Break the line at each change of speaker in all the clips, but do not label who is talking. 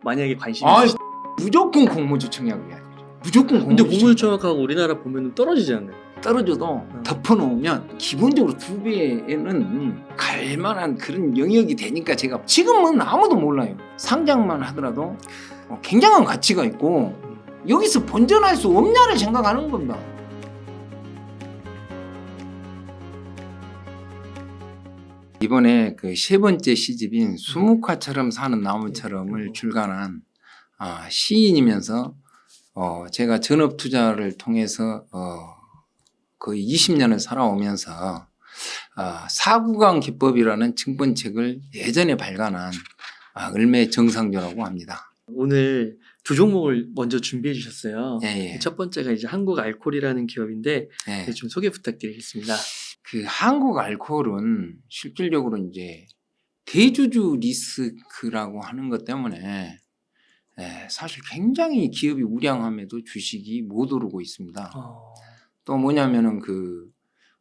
만약에 관심이
아,
있으시...
무조건 공모주청약을 해야 돼요. 무조건
근데
공모주청약.
공무주청약하고 우리나라 보면 떨어지지 않나요?
떨어져도 덮어놓으면 기본적으로 2배에는 갈만한 그런 영역이 되니까 제가 지금은 아무도 몰라요. 상장만 하더라도 굉장한 가치가 있고 여기서 번전할 수 없냐를 생각하는 겁니다. 이번에 그 세 번째 시집인 수묵화처럼 사는 나무처럼을 출간한 시인이면서 제가 전업투자를 통해서 거의 20년을 살아오면서 사구강 기법이라는 증권책을 예전에 발간한 을매 정상조라고 합니다.
오늘 두 종목을 먼저 준비해 주셨어요.
예.
첫 번째가 이제 한국알콜이라는 기업인데
예.
좀 소개 부탁드리겠습니다.
그 한국알콜은 실질적으로 이제 대주주 리스크라고 하는 것 때문에 사실 굉장히 기업이 우량함에도 주식이 못 오르고 있습니다. 또 뭐냐면은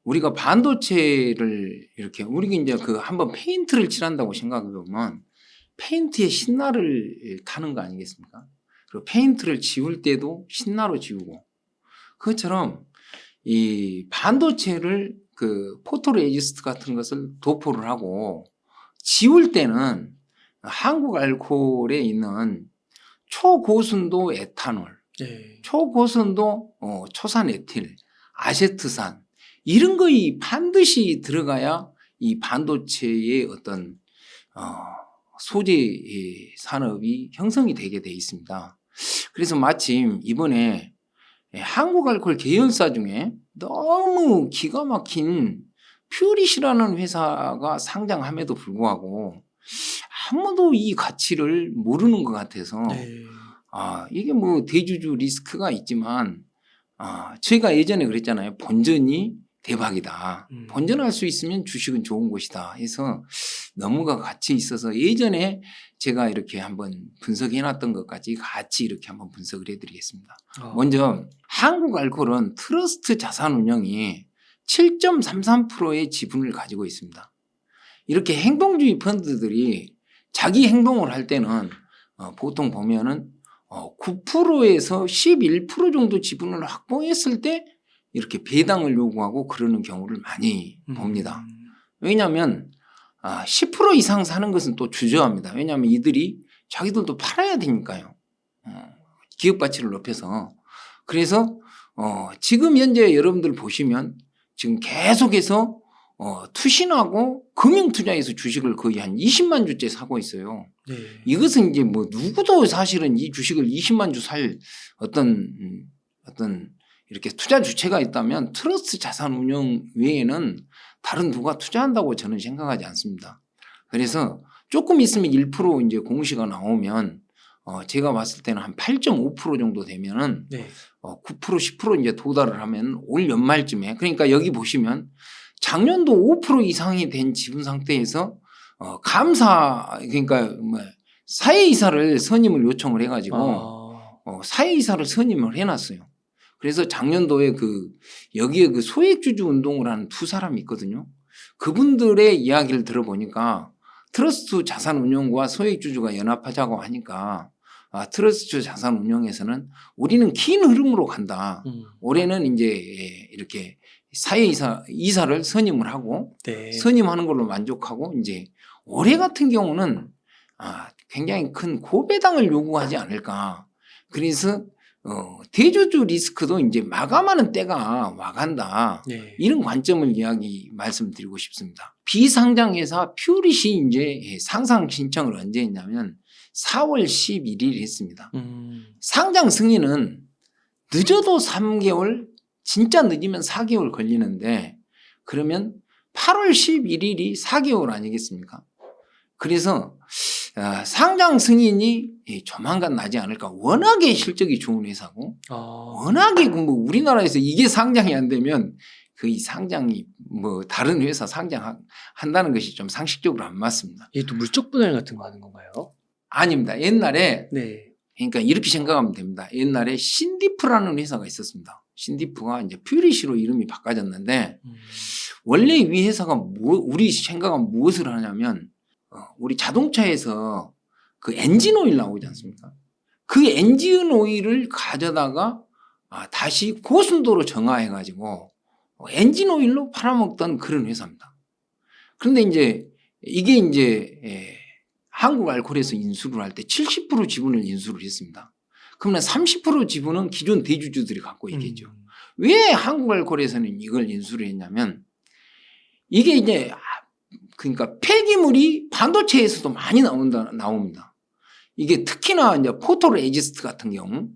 우리가 반도체를 이렇게 우리가 이제 한번 페인트를 칠한다고 생각해 보면 페인트에 신나를 타는 거 아니겠습니까? 그리고 페인트를 지울 때도 신나로 지우고 그것처럼 이 반도체를 포토레지스트 같은 것을 도포를 하고 지울 때는 한국알콜에 있는 초고순도 에탄올, 초고순도 초산에틸, 아세트산 이런 거이 반드시 들어가야 이 반도체의 어떤 소재 산업이 형성이 되게 돼 있습니다. 그래서 마침 이번에 한국알콜 계열사 중에 너무 기가 막힌 퓨릿이라는 회사가 상장함에도 불구하고 아무도 이 가치를 모르는 것 같아서 이게 뭐 대주주 리스크가 있지만 저희가 예전에 그랬잖아요. 본전이 대박이다. 본전할 수 있으면 주식은 좋은 곳이다 해서 너무가 같이 있어서 예전에 제가 이렇게 한번 분석해 놨던 것까지 같이 이렇게 한번 분석을 해드리겠습니다. 먼저 한국알콜은 트러스트 자산운용이 7.33%의 지분을 가지고 있습니다. 이렇게 행동주의 펀드들이 자기 행동을 할 때는 보통 보면은 9%에서 11% 정도 지분을 확보했을 때 이렇게 배당을 요구하고 그러는 경우를 많이 봅니다. 왜냐하면 10% 이상 사는 것은 또 주저합니다. 왜냐하면 이들이 자기들도 팔아야 되니까요. 기업 가치를 높여서. 그래서 지금 현재 여러분들 보시면 지금 계속해서 투신하고 금융투자에서 주식을 거의 한 20만 주째 사고 있어요. 이것은 이제 뭐 누구도 사실은 이 주식을 20만 주 살 어떤 이렇게 투자 주체가 있다면 트러스트 자산 운용 외에는 다른 누가 투자한다고 저는 생각하지 않습니다. 그래서 조금 있으면 1% 이제 공시가 나오면 제가 봤을 때는 한 8.5% 정도 되면은 9% 10% 이제 도달을 하면 올 연말쯤에 그러니까 여기 보시면 작년도 5% 이상이 된 지분 상태에서 감사 그러니까 사회이사를 선임을 요청을 해가지고 사회이사를 선임을 해놨어요. 그래서 작년도에 여기에 소액주주 운동을 하는 두 사람이 있거든요. 그분들의 이야기를 들어보니까 트러스트 자산운용과 소액주주가 연합하자고 하니까 트러스트 자산운용에서는 우리는 긴 흐름으로 간다. 올해는 이제 이렇게 이사를 선임을 하고 선임하는 걸로 만족하고 이제 올해 같은 경우는 굉장히 큰 고배당을 요구하지 않을까. 그래서 대주주 리스크도 이제 마감하는 때가 와간다. 이런 관점을 말씀드리고 싶습니다. 비상장회사 퓨릿이 이제 상장 신청을 언제 했냐면 4월 11일 했습니다. 상장 승인은 늦어도 3개월, 진짜 늦으면 4개월 걸리는데 그러면 8월 11일이 4개월 아니겠습니까? 그래서 상장 승인이 조만간 나지 않을까. 워낙에 실적이 좋은 회사고 워낙에 우리나라에서 이게 상장이 안 되면 이 상장이 다른 회사 상장한다는 것이 좀 상식적으로 안 맞습니다.
이게 또 물적 분할 같은 거 하는 건가요?
아닙니다. 옛날에 그러니까 이렇게 생각하면 됩니다. 옛날에 신디프라는 회사가 있었습니다. 신디프가 이제 퓨리시로 이름이 바꿔졌는데 원래 이 회사가 우리 생각은 무엇을 하냐면 우리 자동차에서 그 엔진 오일 나오지 않습니까? 그 엔진 오일을 가져다가 다시 고순도로 정화해가지고 엔진 오일로 팔아먹던 그런 회사입니다. 그런데 이제 이게 이제 한국 알코올에서 인수를 할 때 70% 지분을 인수를 했습니다. 그러면 30% 지분은 기존 대주주들이 갖고 있겠죠. 왜 한국 알코올에서는 이걸 인수를 했냐면 이게 이제 그러니까 폐기물이 반도체에서도 많이 나옵니다. 이게 특히나 이제 포토레지스트 같은 경우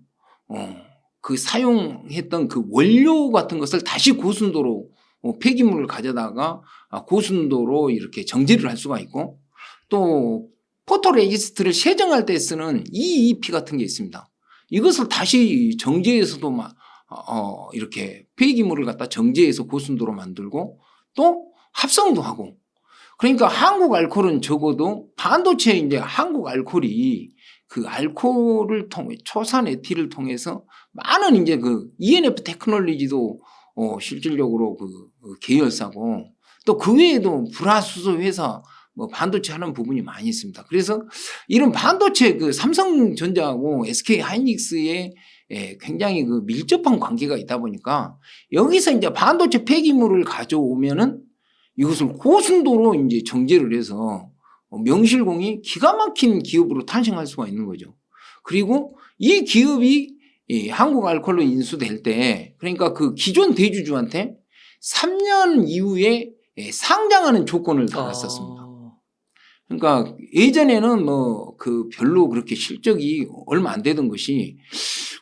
그 사용했던 그 원료 같은 것을 다시 고순도로 폐기물을 가져다가 고순도로 이렇게 정제를 할 수가 있고 또 포토레지스트를 세정할 때 쓰는 EEP 같은 게 있습니다. 이것을 다시 정제해서도 이렇게 폐기물을 갖다 정제해서 고순도로 만들고 또 합성도 하고 그러니까 한국 알코올은 적어도 반도체 이제 한국 알코올이 그 알코올을 통해 초산 에틸을 통해서 많은 이제 그 ENF 테크놀로지도 실질적으로 그 계열사고 또 그 외에도 불화수소 회사 뭐 반도체 하는 부분이 많이 있습니다. 그래서 이런 반도체 그 삼성전자하고 SK 하이닉스의 굉장히 그 밀접한 관계가 있다 보니까 여기서 이제 반도체 폐기물을 가져오면은 이것을 고순도로 이제 정제를 해서 명실공히 기가 막힌 기업으로 탄생할 수가 있는 거죠. 그리고 이 기업이 한국 알코올로 인수될 때 그러니까 그 기존 대주주한테 3년 이후에 상장하는 조건을 달았었습니다. 그러니까 예전에는 뭐 그 별로 그렇게 실적이 얼마 안 되던 것이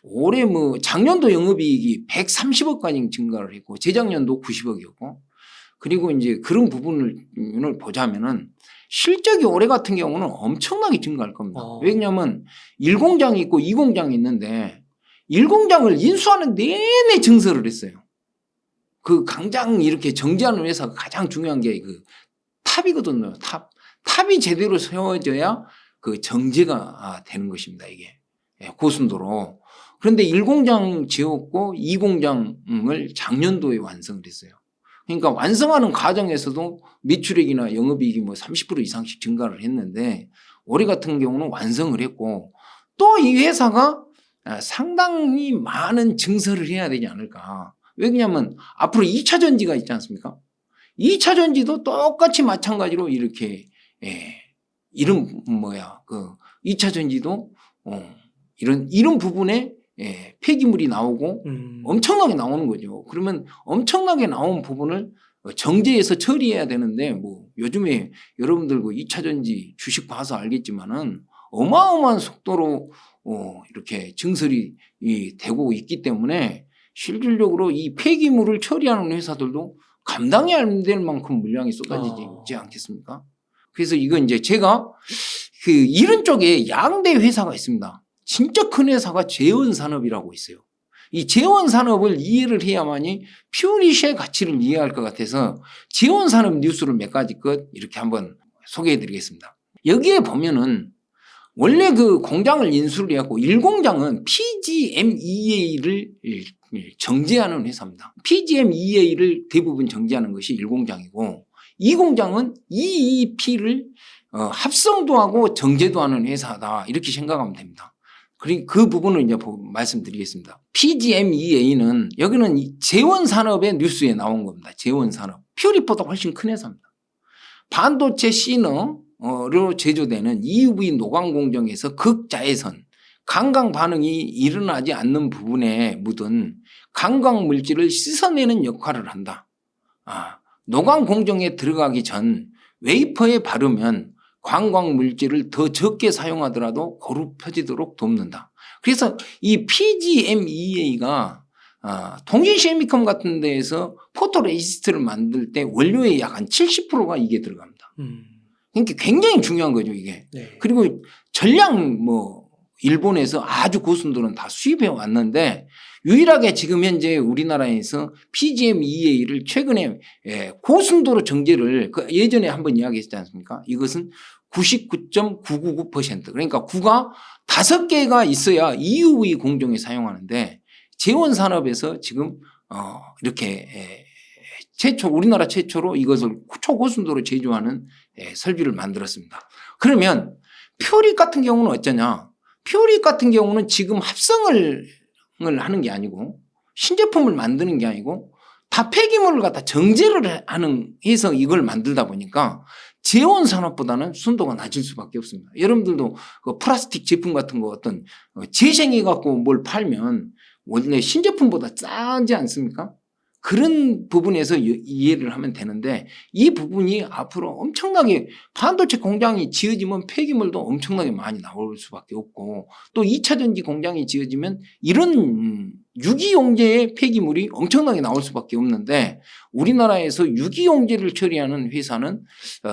올해 뭐 작년도 영업이익이 130억까지 증가를 했고 재작년도 90억이었고 그리고 이제 그런 부분을 보자면은 실적이 올해 같은 경우는 엄청나게 증가할 겁니다. 왜냐하면 1공장이 있고 2공장이 있는데 1공장을 인수하는 내내 증설을 했어요. 그 강장 이렇게 정제하는 회사가 가장 중요한 게 그 탑이거든요. 탑이 제대로 세워져야 그 정제가 되는 것입니다. 이게 고순도로. 그런데 1공장 지었고 2공장을 작년도에 완성을 했어요. 그러니까 완성하는 과정에서도 매출액이나 영업이익이 뭐 30% 이상씩 증가를 했는데 올해 같은 경우는 완성을 했고 또 이 회사가 상당히 많은 증설을 해야 되지 않을까. 왜냐하면 앞으로 2차 전지가 있지 않습니까? 2차 전지도 똑같이 마찬가지로 이렇게 그 2차 전지도 이런 부분에 폐기물이 나오고 엄청나게 나오는 거죠. 그러면 엄청나게 나온 부분을 정제해서 처리해야 되는데 뭐 요즘에 여러분들 그 2차 전지 주식 봐서 알겠지만은 어마어마한 속도로 이렇게 증설이 되고 있기 때문에 실질적으로 이 폐기물을 처리하는 회사들도 감당이 안 될 만큼 물량이 쏟아지지 않겠습니까? 그래서 이건 이제 제가 그 이런 쪽에 양대 회사가 있습니다. 진짜 큰 회사가 재원산업이라고 있어요. 이 재원산업을 이해를 해야만이 퓨리시의 가치를 이해할 것 같아서 재원산업 뉴스를 몇 가지 것 이렇게 한번 소개해 드리겠습니다. 여기에 보면은 원래 그 공장을 인수를 해갖고 1공장은 PGMEA를 정제하는 회사입니다. PGMEA를 대부분 정제하는 것이 1공장이고 2공장은 EEP를 합성도 하고 정제도 하는 회사다 이렇게 생각하면 됩니다. 그리고 그 부분을 이제 말씀드리겠습니다. PGMEA는 여기는 재원산업의 뉴스에 나온 겁니다. 재원산업. 퓨리보다 훨씬 큰 회사입니다. 반도체 시너로 제조되는 EUV 노광 공정에서 극자외선 강강 반응이 일어나지 않는 부분에 묻은 강광 물질을 씻어내는 역할을 한다. 노광 공정에 들어가기 전 웨이퍼에 바르면 광광 물질을 더 적게 사용하더라도 고루 펴지도록 돕는다. 그래서 이 PGMEA가 통신 세미컴 같은 데에서 포토레지스트를 만들 때 원료의 약 한 70%가 이게 들어갑니다. 그러니까 굉장히 중요한 거죠, 이게. 네. 그리고 전량 일본에서 아주 고순도는 다 수입해 왔는데 유일하게 지금 현재 우리나라에서 PGMEA를 최근에 고순도로 정제를 예전에 한번 이야기했지 않습니까? 이것은 99.999% 그러니까 9가 5개가 있어야 EUV 공정에 사용하는데 재원산업에서 지금 이렇게 우리나라 최초로 이것을 초고순도로 제조하는 설비를 만들었습니다. 그러면 퓨릭 같은 경우는 어쩌냐? 퓨릭 같은 경우는 지금 합성을 하는 게 아니고 신제품을 만드는 게 아니고 다 폐기물을 갖다 정제를 해서 이걸 만들다 보니까 재원 산업보다는 순도가 낮을 수밖에 없습니다. 여러분들도 그 플라스틱 제품 같은 거 어떤 재생해 갖고 뭘 팔면 원래 신제품보다 싸지 않습니까? 그런 부분에서 이해를 하면 되는데 이 부분이 앞으로 엄청나게 반도체 공장이 지어지면 폐기물도 엄청나게 많이 나올 수밖에 없고 또 2차 전지 공장이 지어지면 이런 유기용제의 폐기물이 엄청나게 나올 수밖에 없는데 우리나라에서 유기용제를 처리하는 회사는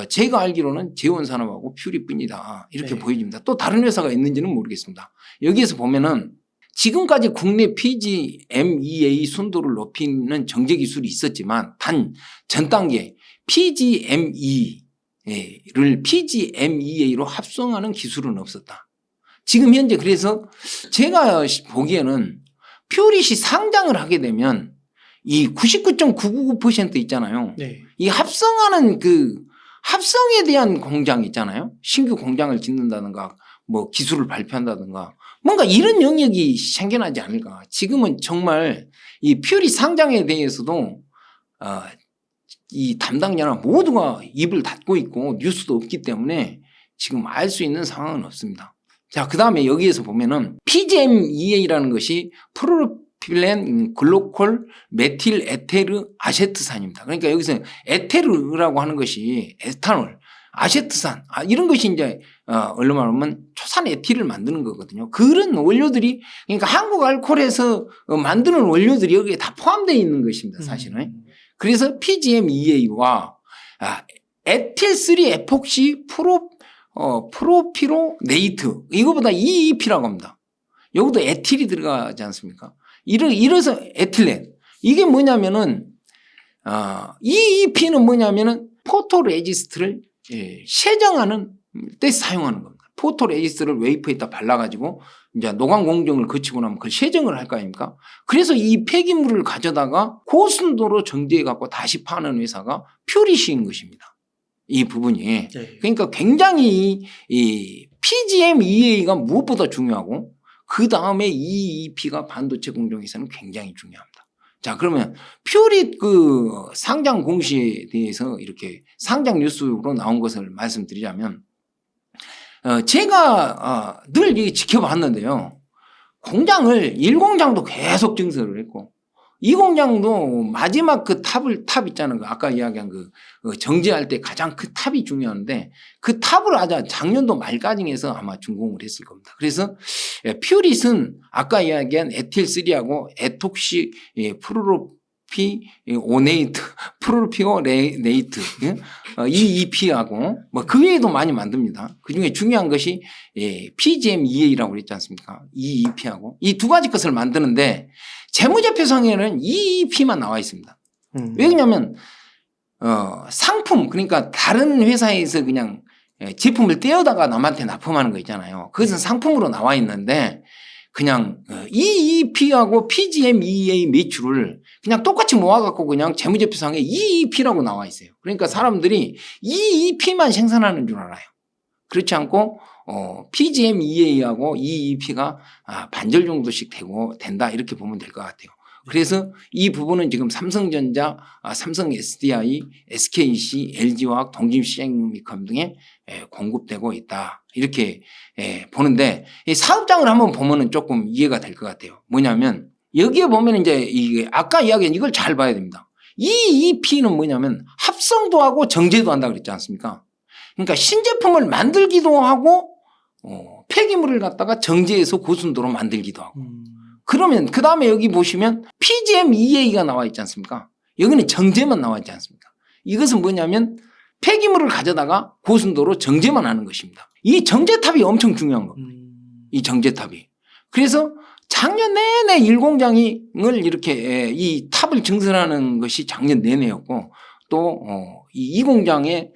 제가 알기로는 재원산업하고 퓨리뿐이다 이렇게
네.
보여집니다. 또 다른 회사가 있는지는 모르겠습니다. 여기에서 보면은 지금까지 국내 PGMEA 순도를 높이는 정제 기술이 있었지만 단 전 단계 PGME를 PGMEA로 합성하는 기술은 없었다. 지금 현재 그래서 제가 보기에는 퓨릿이 상장을 하게 되면 이 99.999% 있잖아요.
네.
이 합성하는 그 합성에 대한 공장 있잖아요. 신규 공장을 짓는다든가 뭐 기술을 발표한다든가 뭔가 이런 영역이 생겨나지 않을까. 지금은 정말 이 퓨리 상장에 대해서도 이 담당자나 모두가 입을 닫고 있고 뉴스도 없기 때문에 지금 알 수 있는 상황은 없습니다. 자, 그 다음에 여기에서 보면은 PGMEA라는 것이 프로필렌 글로콜 메틸 에테르 아세트산입니다. 그러니까 여기서 에테르라고 하는 것이 에탄올, 아세트산 이런 것이 이제 얼른 말하면 초산 에틸을 만드는 거거든요. 그런 원료들이 그러니까 한국 알코올에서 만드는 원료들이 여기에 다 포함되어 있는 것입니다. 사실은. 그래서 PGMEA와 에틸3 에폭시 프로피로네이트 이거보다 EEP라고 합니다. 여기도 에틸이 들어가지 않습니까? 이래서 에틸렌 이게 뭐냐면은 EEP는 뭐냐면은 포토레지스트를 세정하는 때 사용하는 겁니다. 포토레지스트를 웨이퍼에다 발라가지고 이제 노광 공정을 거치고 나면 그걸 세정을 할 거 아닙니까? 그래서 이 폐기물을 가져다가 고순도로 정제해갖고 다시 파는 회사가 퓨리시인 것입니다. 이 부분이.
네.
그러니까 굉장히 이 PGMEA가 무엇보다 중요하고 그 다음에 EEP가 반도체 공정에서는 굉장히 중요합니다. 자, 그러면 퓨릿 그 상장 공시에 대해서 이렇게 상장 뉴스로 나온 것을 말씀드리자면 제가 늘 지켜봤는데요. 공장을 1공장도 계속 증설을 했고 2공장도 마지막 그 탑 있잖아요. 아까 이야기한 그 정제할 때 가장 큰 탑이 중요한데 그 탑을 아주 작년도 말까지 해서 아마 준공을 했을 겁니다. 그래서 퓨릿은 아까 이야기한 에틸3하고 에톡시 프로피오네이트 EEP하고 뭐 그 외에도 많이 만듭니다. 그중에 중요한 것이 PGMEA라고 그랬지 않습니까? EEP하고 이 두 가지 것을 만드는데 재무제표상에는 EEP만 나와 있습니다. 왜 그러냐면 상품 그러니까 다른 회사에서 그냥 제품을 떼어다가 남한테 납품하는 거 있잖아요. 그것은 상품으로 나와 있는데 그냥 EEP하고 PGMEA 매출을 그냥 똑같이 모아갖고 그냥 재무제표상에 EEP라고 나와 있어요. 그러니까 사람들이 EEP만 생산하는 줄 알아요. 그렇지 않고 PGMEA하고 EEP가 반절 정도씩 된다 이렇게 보면 될 것 같아요. 그래서 이 부분은 지금 삼성전자, 삼성 SDI, SKC, LG화학, 동진시행미컴 등에 공급되고 있다 이렇게 보는데 이 사업장을 한번 보면은 조금 이해가 될 것 같아요. 뭐냐면 여기에 보면 이제 이게 아까 이야기한 이걸 잘 봐야 됩니다. EEP는 뭐냐면 합성도 하고 정제도 한다 그랬지 않습니까? 그러니까 신제품을 만들기도 하고 폐기물을 갖다가 정제해서 고순도로 만들기도 하고 그러면 그 다음에 여기 보시면 PGMEA가 나와 있지 않습니까? 여기는 정제만 나와 있지 않습니까? 이것은 뭐냐면 폐기물을 가져다가 고순도로 정제만 하는 것입니다. 이 정제탑이 엄청 중요한 겁니다. 이 정제탑이. 그래서 작년 내내 1공장을 이렇게 이 탑을 증설하는 것이 작년 내내였고 또 이 2공장이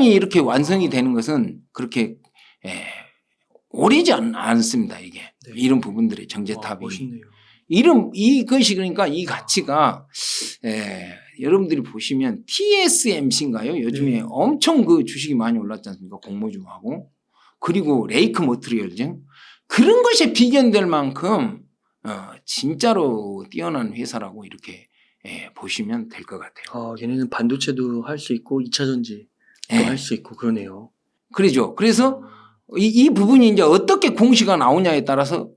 이렇게 완성이 되는 것은 그렇게 오래지 않습니다. 이게
네.
이런 부분들의 정제탑이.
멋있네요.
이것이 그러니까 이 가치가 여러분들이 보시면 TSMC인가요? 요즘에
네.
엄청 그 주식이 많이 올랐지 않습니까? 공모주하고 그리고 레이크 머트리얼즈 그런 것에 비견될 만큼 진짜로 뛰어난 회사라고 이렇게 보시면 될 것 같아요.
얘네는 반도체도 할 수 있고 2차 전지도
예.
할 수 있고 그러네요.
그러죠. 그래서 이 부분이 이제 어떻게 공시가 나오냐에 따라서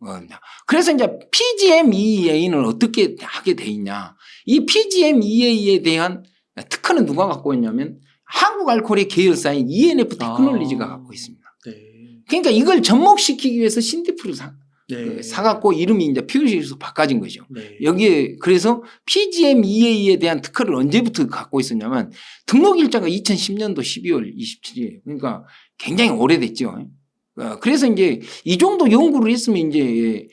그래서 이제 PGMEA는 어떻게 하게 돼 있냐. 이 PGMEA에 대한 특허는 누가 갖고 있냐면 한국알코올의 계열사인 ENF 테크놀로지가 갖고 있습니다.
네.
그러니까 이걸 접목시키기 위해서 신디프를
네.
사갖고 이름이 이제 퓨리시로 바꿔진 거죠.
네.
여기에 그래서 PGMEA에 대한 특허를 언제부터 갖고 있었냐면 등록 일자가 2010년도 12월 27일이에요. 그러니까 굉장히 오래됐죠. 그래서 이제 이 정도 연구를 했으면 이제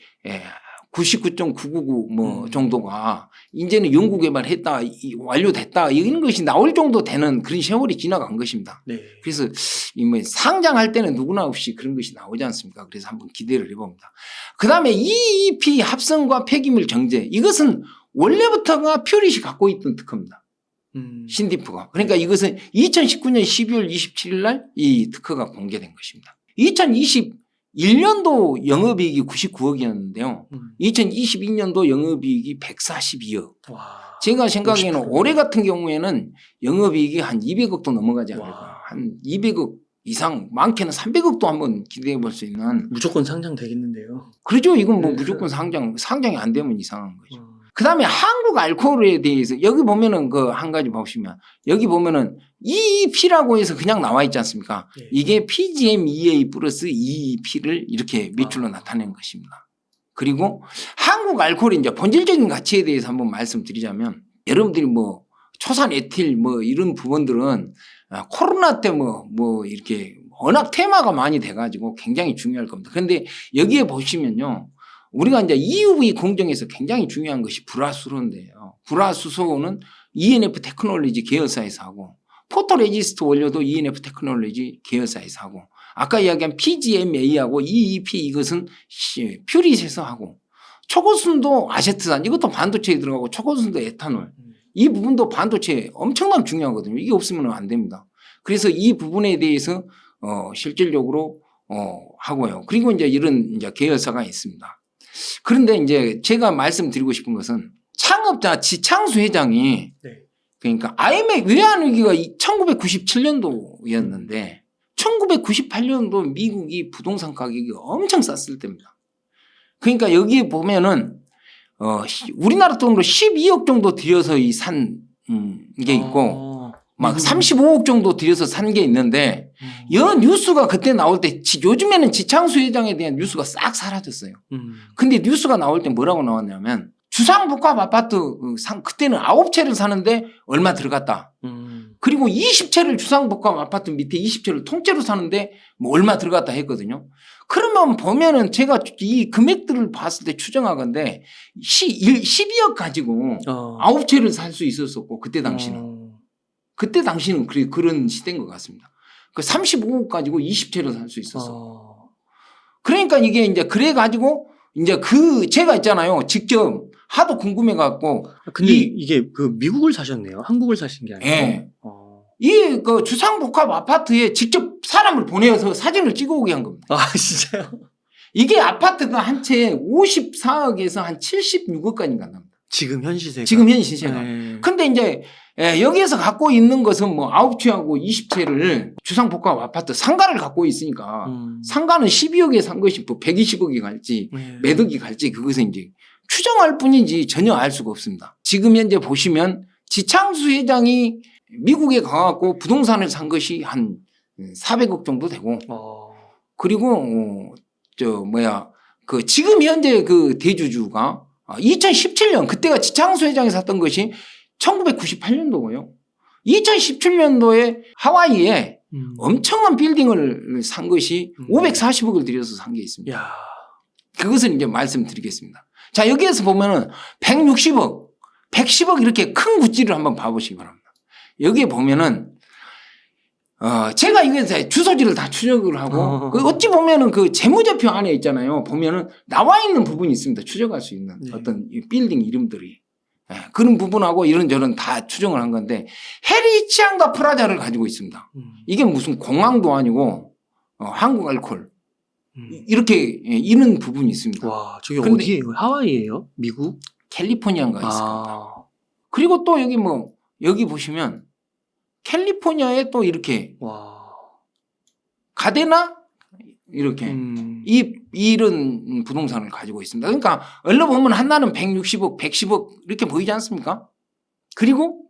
99.999 뭐 정도가 이제는 연구 개발했다, 완료됐다 이런 것이 나올 정도 되는 그런 세월이 지나간 것입니다.
네.
그래서 뭐 상장할 때는 누구나 없이 그런 것이 나오지 않습니까? 그래서 한번 기대를 해봅니다. 그 다음에 EEP 합성과 폐기물 정제 이것은 원래부터가 퓨릿이 갖고 있던 특허입니다. 신디프가. 그러니까 이것은 2019년 12월 27일 날 이 특허가 공개된 것입니다. 2021년도 영업이익이 99억이었는데요. 2022년도 영업이익이 142억.
와.
제가 생각에는
50%.
올해 같은 경우에는 영업이익이 한 200억도 넘어가지 않을까.
와.
한 200억 이상, 많게는 300억도 한번 기대해 볼 수 있는.
무조건 상장되겠는데요.
그러죠. 이건 뭐
네.
무조건 상장이 안 되면 이상한 거죠. 그 다음에 한국 알코올에 대해서 여기 보면은 그 한 가지 보시면 여기 보면은 EEP라고 해서 그냥 나와 있지 않습니까?
네.
이게 PGMEA 플러스 EEP를 이렇게 밑줄로 나타낸 것입니다. 그리고 한국 알코올의 이제 본질적인 가치에 대해서 한번 말씀드리자면 여러분들이 뭐 초산 에틸 뭐 이런 부분들은 코로나 때 뭐 이렇게 워낙 테마가 많이 돼가지고 굉장히 중요할 겁니다. 그런데 여기에 보시면요. 우리가 이제 EUV 공정에서 굉장히 중요한 것이 불화수소인데요. 불화수소는 ENF 테크놀로지 계열사에서 하고 포토레지스트 원료도 ENF 테크놀로지 계열사에서 하고 아까 이야기한 PGMA하고 EEP 이것은 퓨릿에서 하고 초고순도 아세트산 이것도 반도체에 들어가고 초고순도 에탄올 이 부분도 반도체에 엄청나게 중요하거든요. 이게 없으면 안 됩니다. 그래서 이 부분에 대해서 실질적으로 하고요. 그리고 이제 이런 이제 계열사가 있습니다. 그런데 이제 제가 말씀드리고 싶은 것은 창업자 지창수 회장이
네.
그러니까 IMF 외환위기가 1997년도였는데 1998년도 미국이 부동산 가격이 엄청 쌌을 때입니다. 그러니까 여기에 보면은 우리나라 돈으로 12억 정도 들여서 산 게 있고 막 35억 정도 들여서 산 게 있는데 이 뉴스가 그때 나올 때 요즘에는 지창수 회장에 대한 뉴스가 싹 사라졌어요. 근데 뉴스가 나올 때 뭐라고 나왔냐면 주상복합 아파트 그때는 9채를 사는데 얼마 들어갔다. 그리고 20채를 주상복합 아파트 밑에 20채를 통째로 사는데 뭐 얼마 들어갔다 했거든요. 그러면 보면은 제가 이 금액들을 봤을 때 추정하건데 12억 가지고 9채를 살 수 있었었고 그때 당시는. 그때 당시는 그런 시대인 것 같습니다. 그 35억 가지고 20채를 살 수 있었어. 그러니까 이게 이제 그래가지고 이제 제가 있잖아요. 직접 하도 궁금해갖고.
근데 이게 그 미국을 사셨네요. 한국을 사신 게 아니고.
예. 이 그 주상복합 아파트에 직접 사람을 보내서 사진을 찍어오게 한 겁니다.
아, 진짜요?
이게 아파트가 한 채에 54억에서 한 76억까지 간답니다.
지금 현 시세가.
지금 현 시세가.
네.
근데 이제 여기에서 갖고 있는 것은 뭐 9채하고 20채를 주상복합 아파트 상가를 갖고 있으니까 상가는 12억에 산 것이 뭐 120억이 갈지 몇 억이 갈지 그것은 이제 추정할 뿐이지 전혀 알 수가 없습니다. 지금 현재 보시면 지창수 회장이 미국에 가갖고 부동산을 산 것이 한 400억 정도 되고 그리고 지금 현재 그 대주주가 2017년 그때가 지창수 회장이 샀던 것이 1998년도고요. 2017년도에 하와이에 엄청난 빌딩을 산 것이 540억을 들여서 산 게 있습니다.
야.
그것을 이제 말씀드리겠습니다. 자, 여기에서 보면은 160억, 110억 이렇게 큰 구찌를 한번 봐보시기 바랍니다. 여기에 보면은 제가 이게 주소지를 다 추적을 하고 어찌 보면은 그 재무제표 안에 있잖아요. 보면은 나와 있는 부분이 있습니다. 추적할 수 있는 어떤 빌딩 이름들이. 그런 부분하고 이런저런 다 추정을 한 건데 해리치안과 프라자를 가지고 있습니다. 이게 무슨 공항도 아니고 한국 알코올 이렇게 이런 부분이 있습니다.
와, 저기
근데-
어디예요? 하와이예요? 미국?
캘리포니아가 있을 겁니다.
아,
그리고 또 여기 보시면 캘리포니아에 또 이렇게
와.
가데나 이렇게 이런 부동산을 가지고 있습니다. 그러니까 얼른 보면 하나는 160억, 110억 이렇게 보이지 않습니까? 그리고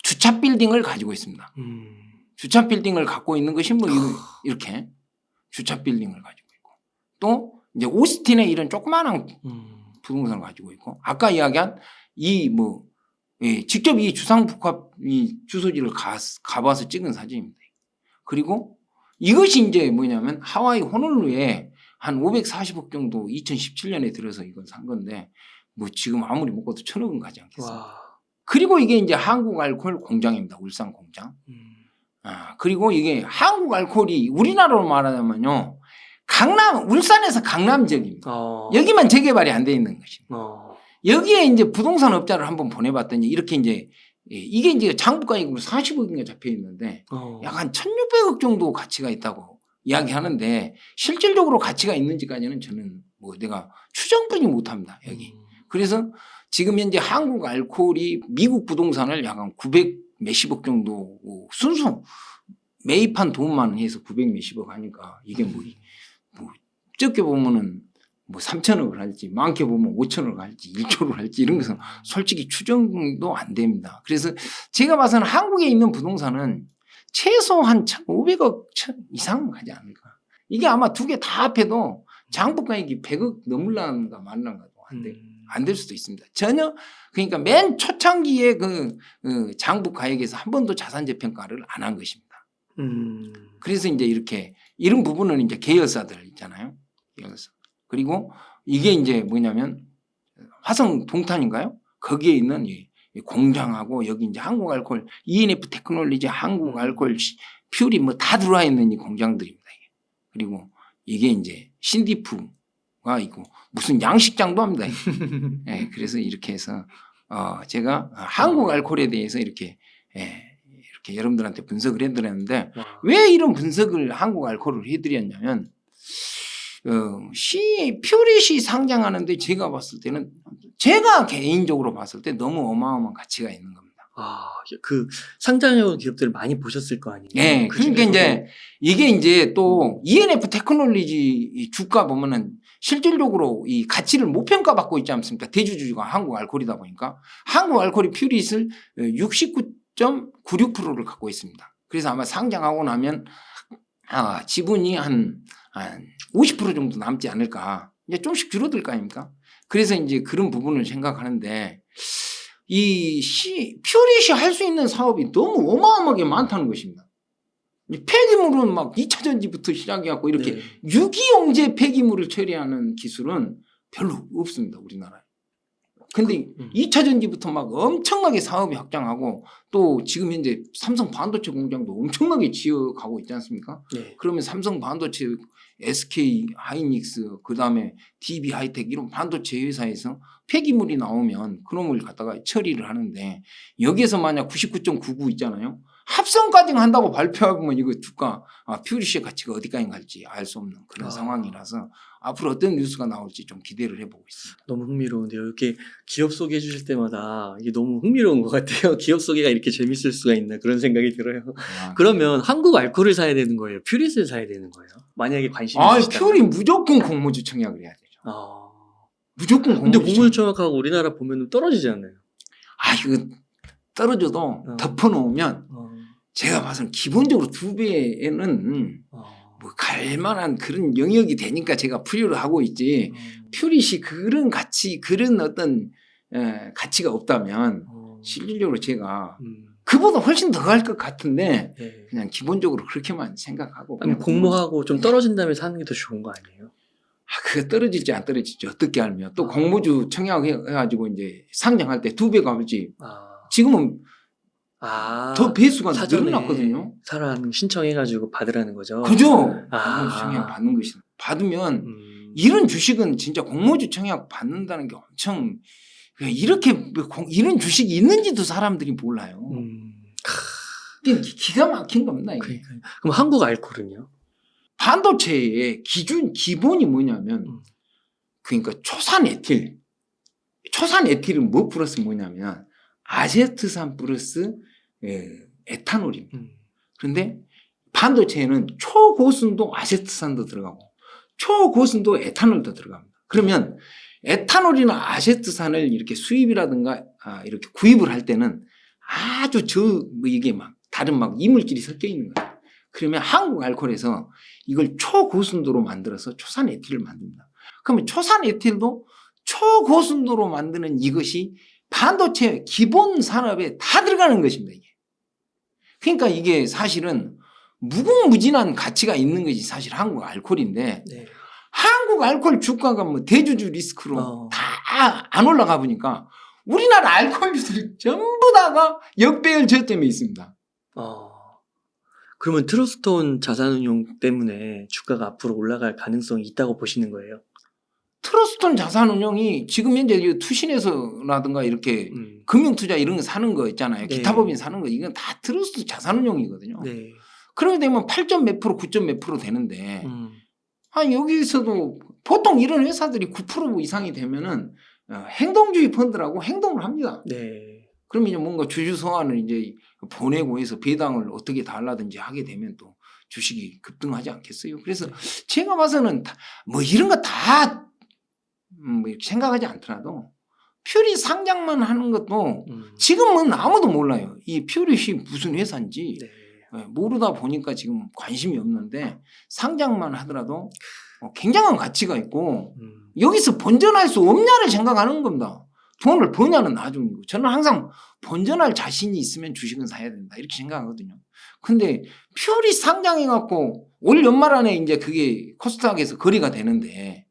주차 빌딩을 가지고 있습니다. 주차 빌딩을 갖고 있는 것이 이렇게 주차 빌딩을 가지고 있고 또 이제 오스틴에 이런 조그마한 부동산을 가지고 있고 아까 이야기한 직접 이 주상복합 이 주소지를 가봐서 찍은 사진입니다. 그리고 이것이 이제 뭐냐면 하와이 호놀룰루에 한 540억 정도 2017년에 들어서 이걸 산 건데 뭐 지금 아무리 먹어도 1,000억은 가지 않겠습니까?
와.
그리고 이게 이제 한국 알코올 공장입니다. 울산 공장. 그리고 이게 한국 알코올이 우리나라로 말하자면요. 울산에서 강남 지역입니다. 여기만 재개발이 안 돼 있는 것입니다. 여기에 이제 부동산 업자를 한번 보내봤더니 이렇게 이게 이제 장부가액으로 40억인가 잡혀 있는데 약 한 1,600억 정도 가치가 있다고 이야기하는데 실질적으로 가치가 있는지까지는 저는 내가 추정뿐이 못합니다. 여기. 그래서 지금 현재 한국 알코올이 미국 부동산을 약 한 900 몇십억 정도 순수 매입한 돈만 해서 900 몇십억 하니까 이게 적게 보면은 3천억을 할지 많게 보면 5천억을 할지 1조를 할지 이런 것은 솔직히 추정도 안 됩니다. 그래서 제가 봐서는 한국에 있는 부동산은 최소 한 1,500억 이상은 가지 않을까. 이게 아마 두 개 다 합해도 장부가액이 100억 넘을란가 말란가도 안 될 수도 있습니다. 전혀 그러니까 맨 초창기에 그 장부가액에서 한 번도 자산재평가를 안 한 것입니다. 그래서 이제 이런 부분은 이제 계열사들 있잖아요. 계열사. 그리고 이게 이제 뭐냐면 화성 동탄인가요? 거기에 있는 이 공장하고 여기 이제 한국 알코올, ENF 테크놀로지, 한국 알코올, 퓨리 다 들어와 있는 이 공장들입니다. 그리고 이게 이제 신디프가 있고 무슨 양식장도 합니다. 네, 그래서 이렇게 해서 제가 한국 알코올에 대해서 이렇게 여러분들한테 분석을 해드렸는데 왜 이런 분석을 한국 알코올을 해드렸냐면 퓨릿이 상장하는데 제가 봤을 때는 제가 개인적으로 봤을 때 너무 어마어마한 가치가 있는 겁니다.
그 상장형 기업들을 많이 보셨을 거 아니에요?
네, 그러니까 이제 이게 이제 또 ENF 테크놀로지 주가 보면은 실질적으로 이 가치를 못 평가받고 있지 않습니까? 대주주가 한국 알코올이다 보니까 한국 알코올이 퓨릿을 69.96%를 갖고 있습니다. 그래서 아마 상장하고 나면 지분이 한 50% 정도 남지 않을까. 이제 좀씩 줄어들 거 아닙니까? 그래서 이제 그런 부분을 생각하는데 퓨릿이 할 수 있는 사업이 너무 어마어마하게 많다는 것입니다. 폐기물은 막 2차 전지부터 시작해갖고 이렇게 유기용제 폐기물을 처리하는 기술은 별로 없습니다. 우리나라에. 근데 2차 전지부터 막 엄청나게 사업이 확장하고 또 지금 현재 삼성 반도체 공장도 엄청나게 지어가고 있지 않습니까?
네.
그러면 삼성 반도체, SK 하이닉스, 그 다음에 DB 하이텍 이런 반도체 회사에서 폐기물이 나오면 그놈을 갖다가 처리를 하는데 여기에서 만약 99.99 있잖아요. 합성까지 한다고 발표하면 이거 주가 퓨리시의 가치가 어디까지 갈지 알 수 없는 그런 상황이라서 앞으로 어떤 뉴스가 나올지 좀 기대를 해보고 있습니다.
너무 흥미로운데요. 이렇게 기업 소개해 주실 때마다 이게 너무 흥미로운 것 같아요. 기업 소개가 이렇게 재밌을 수가 있나 그런 생각이 들어요. 그러면 한국 알코올을 사야 되는 거예요? 퓨릿을 사야 되는 거예요? 만약에 관심이 있으시다면.
퓨리 무조건 공모주 청약을 해야 되죠. 무조건
근데
공모주
공모주 청약하고 우리나라 보면 떨어지지 않나요?
이거 떨어져도 덮어놓으면 제가 봐서는 기본적으로 2배에는 갈만한 그런 영역이 되니까 제가 풀이를 하고 있지 퓨릿이 그런 가치 그런 어떤 가치가 없다면 실질적으로 제가 그보다 훨씬 더 갈 것 같은데 그냥 기본적으로 그렇게만 생각하고
아니, 공모하고 좀 떨어진 다음에 사는 게 더 좋은 거 아니에요?
그게 떨어질지 안 떨어질지 어떻게 알면 또 공모주 청약해가지고 이제 상장할 때 2배가 할지 지금은 더 배수가 늘어났거든요.
사람 신청해가지고 받으라는 거죠.
그죠? 공모주 청약 받는 것이 받으면 이런 주식은 진짜 공모주 청약 받는다는 게 엄청 이렇게 이런 주식이 있는지도 사람들이 몰라요. 기가 막힌 겁니다. 이게.
그럼 한국 알코올은요?
반도체의 기본이 뭐냐면 그러니까 초산에틸은 뭐 플러스 뭐냐면 아세트산 플러스 에탄올입니다. 그런데 반도체에는 초고순도 아세트산도 들어가고 초고순도 에탄올도 들어갑니다. 그러면 에탄올이나 아세트산을 이렇게 수입이라든가 이렇게 구입을 할 때는 아주 이게 막 다른 막 이물질이 섞여 있는 거예요. 그러면 한국알코올에서 이걸 초고순도로 만들어서 초산에틸을 만듭니다. 그러면 초산에틸도 초고순도로 만드는 이것이 반도체 기본 산업에 다 들어가는 것입니다. 이게. 그러니까 이게 사실은 무궁무진한 가치가 있는 것이 사실 한국 알코올인데
네.
한국 알코올 주가가 뭐 대주주 리스크로 다 안 올라가 보니까 우리나라 알코올주들이 전부 다가 역배열 저점에 있습니다.
그러면 트러스톤 자산운용 때문에 주가가 앞으로 올라갈 가능성이 있다고 보시는 거예요?
트러스톤 자산운용이 지금 현재 투신에서라든가 이렇게 금융투자 이런 거 사는 거 있잖아요.
네.
기타법인 사는 거 이건 다 트러스트 자산운용이거든요.
네.
그렇게 되면 8점 몇 프로, 9점 몇 프로 되는데 여기서도 보통 이런 회사들이 9% 이상이 되면은 행동주의 펀드라고 행동을 합니다.
네.
그러면 이제 뭔가 주주 소환을 이제 보내고 해서 배당을 어떻게 달라든지 하게 되면 또 주식이 급등하지 않겠어요. 그래서 제가 봐서는 뭐 이런 거 다 뭐 생각하지 않더라도 퓨리 상장만 하는 것도 지금은 아무도 몰라요. 이 퓨리시 무슨 회사인지
네.
모르다 보니까 지금 관심이 없는데 상장만 하더라도 굉장한 가치가 있고 여기서 번전할 수 없냐를 생각하는 겁니다. 돈을 버냐는 나중이고 저는 항상 번전할 자신이 있으면 주식은 사야 된다 이렇게 생각하거든요. 근데 퓨리 상장해갖고 올 연말 안에 이제 그게 코스닥에서 거래가 되는데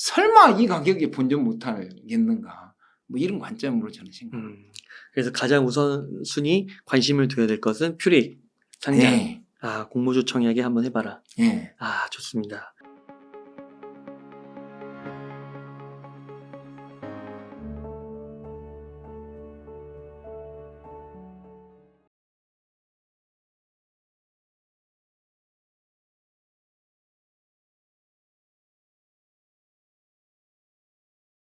설마 이 가격에 번전 못하겠는가 뭐 이런 관점으로 저는 생각합니다.
그래서 가장 우선순위 관심을 둬야 될 것은 퓨리 상장.
네.
공모주청약에 한번 해봐라.
네.
좋습니다.